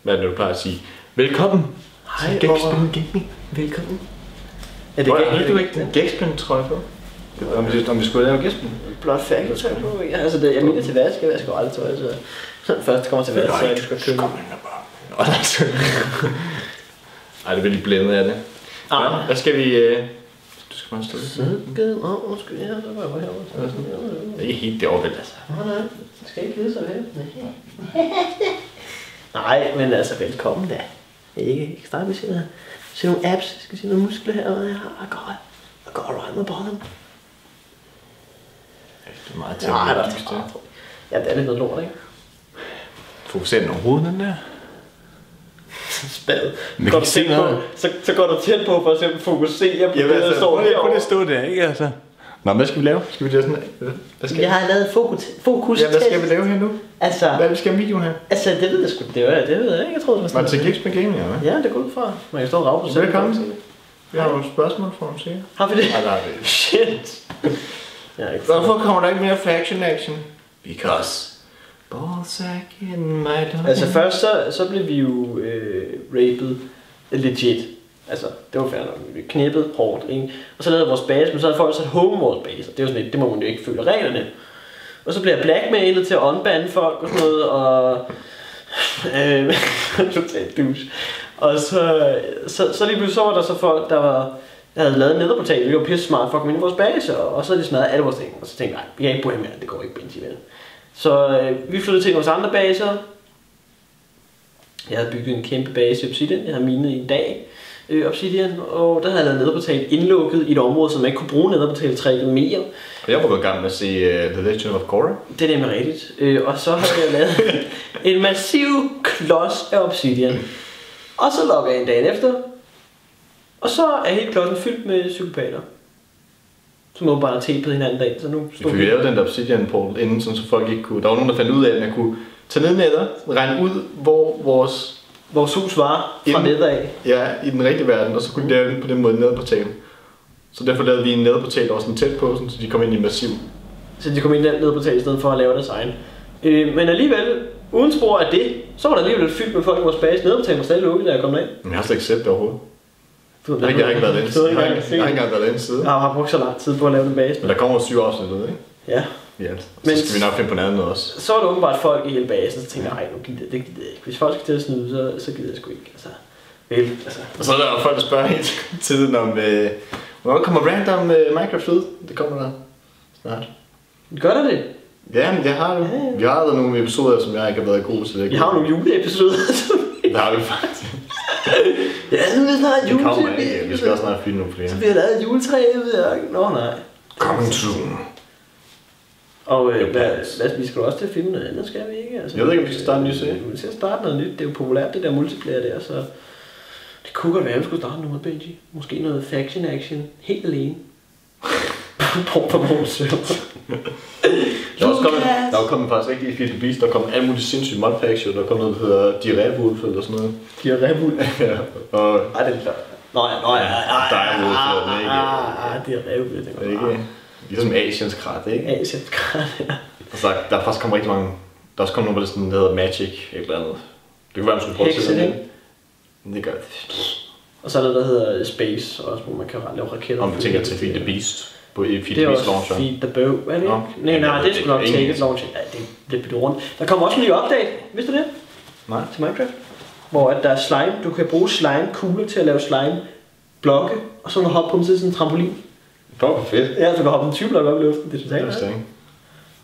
hvad er det, du plejer at sige? Velkommen! Hej, velkommen. Er det ikke, du ikke en Gækspin-trøje på? Om vi skulle lave Gækspin? Blot færdigt tøj på. Ja, altså jeg mener til vask, jeg vasker aldrig tøj, så først kommer til vask, så jeg skal købe. Ej, det bliver lige blændet af det. Hvad skal vi... Du skal bare stå. Undskyld, ja, så var jeg bare herovre. Det er ikke helt derovre, vel altså. Nej, det skal ikke lide så vel. Nej, men altså velkommen da. Ikke starte med at se nogle apps, jeg skal se nogle muskler her, og jeg går right med bolden. Det er meget teoretisk. Ja, det er lidt noget lort, ikke? Fokuserer den overhovedet, den der? Spad. Går så går du tæt på for at simpelthen fokusere på det, der står herovre. Prøv at stå der, ikke altså? Nå, hvad skal vi lave? Skal vi lave sådan her? Jeg har lavet fokus. Ja, hvad skal vi lave her nu? Altså... Hvad skal vi videoen her? Altså, det ved jeg sgu. Det ved jeg ikke. Jeg troede, det var sådan. Var det til Gækspin Gaming, eller hvad? Ja, det går ud fra. Man kan stå og rave på sig. Velkommen. Vi har nogle spørgsmål for dem, sikkert. Har vi det? Ja, der er det. Shit. Hvorfor kommer der ikke mere faction action? Because ballsack in my dog. Altså først så blev vi jo raped legit. Altså, det var fair nok. Vi knippet hårdt, ikke? Og så lavede vores base, men så havde folk sat home vores base. Det var sådan lidt, det må man jo ikke følge reglerne. Og så blev jeg blackmailet til at unbande folk og sådan noget, og... totalt douche. Og så lige pludselig så var der så folk, der havde lavet en netherportal, vi var pisse smart for at komme ind i vores base, og så havde de smadret alle vores ting. Og så tænkte jeg, nej, vi kan ikke bo her mere, det går ikke Benji vel. Så vi flyttede til vores andre baser. Jeg havde bygget en kæmpe base i Obsidian, jeg havde minet i en dag Obsidian, og der havde jeg lavet netherportal indlukket i et område, som man ikke kunne bruge netherportal-trækket mere. Og jeg var gået i gang med at se The Legend of Korra. Det er nemlig rigtigt. Og så havde jeg lavet en massiv klods af Obsidian. Og så logger jeg en dag efter, og så er hele klodsen fyldt med psykopater. Som åbenbart har tæppet hinanden dag, så nu stod vi lavede den der Obsidian portal inden, så folk ikke kunne... Der var nogen, der fandt ud af, at man kunne tage ned nether, regne ud, hvor vores hus var fra nether af. Ja, i den rigtige verden, og så kunne de lave den på den måde netherportalen. Så derfor lavede vi en netherportal, der var sådan tæt på, så de kom ind i massiv. Så de kom ind i den netherportal i stedet for at lave deres egen. Men alligevel, uden spor af det, så var der alligevel fyldt med folk i vores base. Netherportalen var stadig lukket, da jeg kom derind. Men jeg har slet ikke set det overhovedet. Jeg har ikke været derinde. Jeg har ikke engang været derinde siden. Jeg har brugt så lang tid på at lave den base. Men der kommer 7 afsnit ud, ikke? Ja. Ja, så skal vi nok finde på noget andet også. Så var det åbenbart folk i hele basen, så tænkte jeg, nej, nu gider det gider jeg ikke. Hvis folk skal til at snyde, så gider jeg sgu ikke. Altså, vel, altså. Og så er der folk, der spørger hele tiden om, hvornår kommer random Minecraft ud? Det kommer der snart. Gør der det? Ja, men det har det. Ja. Vi har der nogle episoder, som jeg ikke har været god til. Vi har nogle juleepisoder. Det har vi faktisk. Ja, nu er det snart jule. Det kommer ikke. Vi skal også snart finde nogle flere. Så vi har lavet et juletræ, ved jeg ikke. Nå, nej. Coming soon. Og vi skal også til at finde noget andet, skal vi ikke? Altså, jeg ved ikke, om vi skal starte en ny serie. Vi skal starte noget nyt. Det er jo populært, det der multiplayer der, så... Det kunne godt være, at vi skulle starte noget, Benji. Måske noget faction action. Helt alene. på vores server. Der var kommet faktisk ikke i Feed the Beast. Der kom alle mulige sindssyge modpacks, der kom noget, der hedder Diarrhea-Wolf eller sådan noget. Diarrhea-Wolf? Ja. Og... Ej, det er klart. Nå ja. Diarrhea-Wolf, det er ikke... Diarrhea-Wolf, det er ikke... Ligesom Asiens krat, ikke? Asiens krat, ja. Altså, der er faktisk kommet rigtig mange... Der er også kommet noget, der hedder Magic, et eller andet. Det kunne være, man skulle prøve til det. Det gør det. Og så er der hedder Space, også, hvor man kan lave raketter. Om vi tænker til Feed the Beast. På Feed the Beast launcher. Det er Feed the Bow, er det ikke? Nej, det er sgu nok Take It launcher. Ja, det bliver rundt. Der kommer også en ny update, vidste du det? Nej. Til Minecraft. Hvor der er slime, du kan bruge slime kugler til at lave slime blokke, og så kan du hoppe på dem til sådan en trampolin. Det var fedt. Ja, så du kan hoppe en 20 blokke op i luften, det er totalt.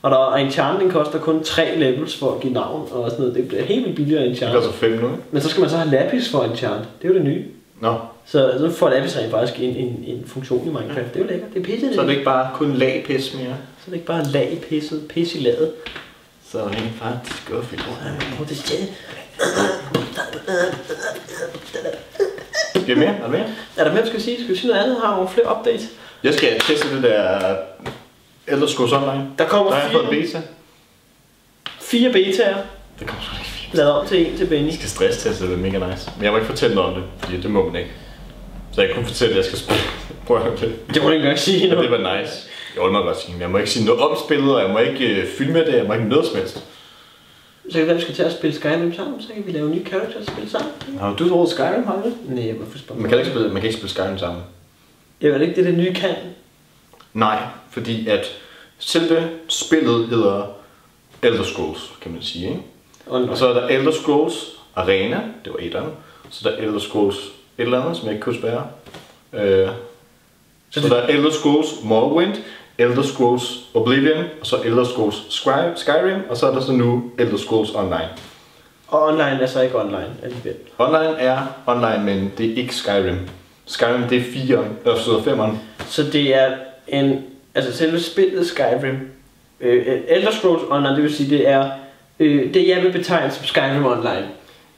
Og der er enchanting koster kun 3 levels for at give navn og sådan noget. Det bliver helt vildt billigere enchant. Det er så 5 nu, ikke? Men så skal man så have lapis for enchant. Det er jo det nye. Nå. Så får lapis rent faktisk en funktion i Minecraft. Det er jo lækkert. Det er pisse. Så er det ikke bare kun lagpis mere. Så er det ikke bare lagpisset, pis i ladet. Så er det rent faktisk godt fedt. Skal vi mere? Er der mere? Er der mere, du skal sige? Skal vi sige noget andet? Har du nogle flere updates? Jeg skal teste det der Elder Scrolls Online. Der kommer der 4 beta. 4 betaer. Det kommer så rigtig fint. Lavet om til en til Benny. Jeg skal stressteste, det er mega nice. Men jeg må ikke fortælle noget om det, fordi det må man ikke. Så jeg kan kun fortælle, at jeg skal spille. Prøv at høre det. Det må du ikke engang sige noget. Det var nice. Jo, det må jeg godt sige. Men jeg må ikke sige noget om spillet, og jeg må ikke filme det, jeg må ikke noget som helst. Så kan vi skal til at spille Skyrim sammen, så kan vi lave nye characters og spille sammen. Har du troet Skyrim, har du det? Nej, jeg var for spændt. Man kan ikke spille Skyrim sammen. Jeg ved ikke, det nye kan. Nej, fordi at selve spillet hedder Elder Scrolls, kan man sige, ikke? Og så er der Elder Scrolls Arena, det var etteren. Så der er Elder Scrolls et eller andet, som jeg ikke kunne spære. Så der er Elder Scrolls Morrowind, Elder Scrolls Oblivion, og så Elder Scrolls Skyrim, og så er der så nu Elder Scrolls Online. Og online er så ikke online alligevel. Online er online, men det er ikke Skyrim. Skyrim det er 4'eren, og så 5'eren. Så det er altså selve spillet Skyrim, Elder Scrolls Online, det vil sige, det er det jeg vil betegne som Skyrim Online.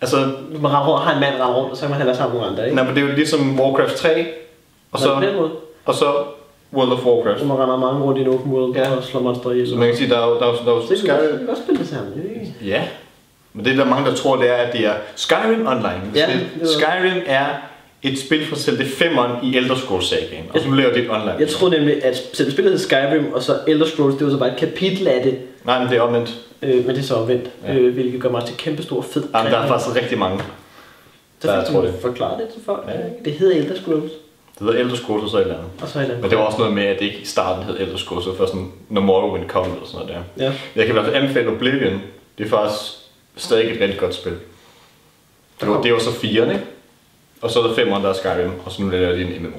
Altså, man har en mand rende rundt, og så kan man have været sammen med andre, ikke? Nej, men det er jo ligesom Warcraft 3, og så World of Warcraft. Så man render mange rundt i en open world og slår monster ihjel. Så man kan sige, der er Skyrim. Det kan også spille det sammen, ikke? Ja, men det er der mange, der tror, det er, at det er Skyrim Online. Ja, Skyrim er et spil for selv det 5'eren i Elder Scrolls-sagaen, og så laver det et online. Jeg tror nemlig, at selv spillet hed Skyrim, og så Elder Scrolls, det var så bare et kapitel af det. Nej, men det er omvendt. Men det er så omvendt, hvilket gør mig til kæmpestor fed. Jamen, der er faktisk rigtig mange, der tror det. Forklare det til folk. Ja. Det hedder Elder Scrolls. Det hedder Elder Scrolls og så et eller andet. Og så et eller andet. Men det var også noget med, at det ikke i starten hed Elder Scrolls, så først når Morrowind kom eller sådan noget der. Ja. Jeg kan i hvert fald anbefale Oblivion. Det er faktisk stadig et rigtig godt spil. Det var så 4'erne, ikke? Og så er der 5'eren, der er Skyrim, og så nu laver de en MMO.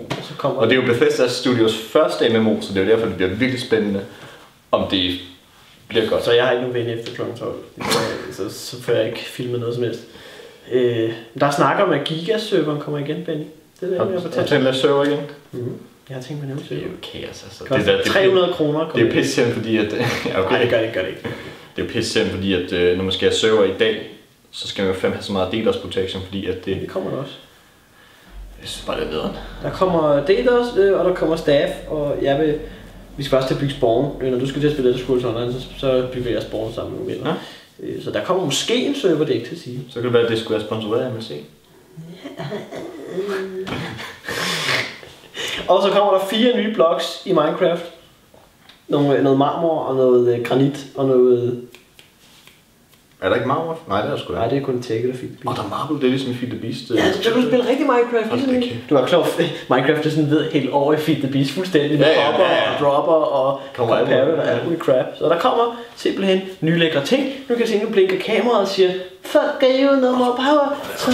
Og det er jo Bethesda Studios første MMO, så det er jo derfor, det bliver virkelig spændende, om det bliver godt. Så jeg har ikke nogen ven efter kl. 12, så får jeg ikke filmet noget som helst. Der snakker om, at Giga-serveren kommer igen, Benny. Det er det, jeg fortæller. Har du tænkt at lave server igen? Jeg har tænkt mig at server. Det er jo kaos, altså. Det 300 kroner. Det er jo pisse fordi at... Nej, det gør det ikke. Det er jo pisse fordi at når man skal have server i dag, så skal man jo have så meget DDoS protection, fordi at det... Det kommer der også. Jeg synes bare, det er nederen. Der kommer DDoS, og der kommer staff, og vi skal også til at bygge spawn. Når du skal til at spille Elder Scrolls Online, så bygger jeg spawn sammen med venner. Ja. Så der kommer måske en server, det er ikke til at sige. Så kan det være, at det skulle være sponsoreret af MSC. Og så kommer der 4 nye blocks i Minecraft. Noget marmor og noget granit og noget... Er der ikke marmor? Nej, det er sgu da. Nej, det er kun tækket og Feed the Beast. Der er marble, det er ligesom i Feed the Beast. Ja, så kan du spille rigtig Minecraft. Du er klar, Minecraft er sådan helt over i Feed the Beast fuldstændig. Med hopper og dropper og parrot og alt muligt crap. Så der kommer simpelthen nye lækre ting. Nu kan se, nu blinker kameraet og siger, fuck you, no more power. Så...